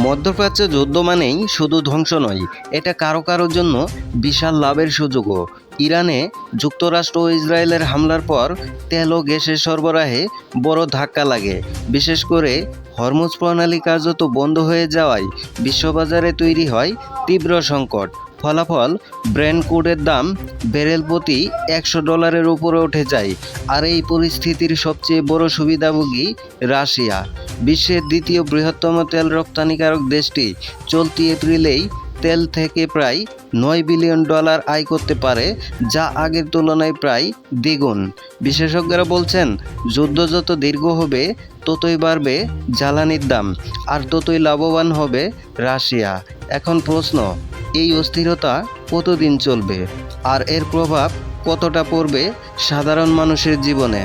মধ্যপ্রাচ্যে যুদ্ধ মানেই শুধু ধ্বংস নয়, এটা কারো কারোর জন্য বিশাল লাভের সুযোগও। ইরানে যুক্তরাষ্ট্র ও ইসরায়েলের হামলার পর তেল ও গ্যাসের সরবরাহে বড় ধাক্কা লাগে। বিশেষ করে হরমুজ প্রণালী কার্যত বন্ধ হয়ে যাওয়ায় বিশ্ববাজারে তৈরি হয় তীব্র সংকট। ফলাফল, ব্রেন্ট ক্রুডের দাম ব্যারেল প্রতি $100 উপরে উঠে যায়। আর এই পরিস্থিতির সবচেয়ে বড় সুবিধাভোগী রাশিয়া। বিশ্বের দ্বিতীয় বৃহত্তম তেল রপ্তানিকারক দেশটি চলতি এপ্রিলেই তেল থেকে প্রায় $9 বিলিয়ন আয় করতে পারে, যা আগের তুলনায় প্রায় দ্বিগুণ। বিশেষজ্ঞরা বলছেন, যুদ্ধ যত দীর্ঘ হবে ততই বাড়বে জ্বালানির দাম, আর ততই লাভবান হবে রাশিয়া। এখন প্রশ্ন, এই অস্থিরতা কতদিন চলবে, আর এর প্রভাব কতটা পড়বে সাধারণ মানুষের জীবনে?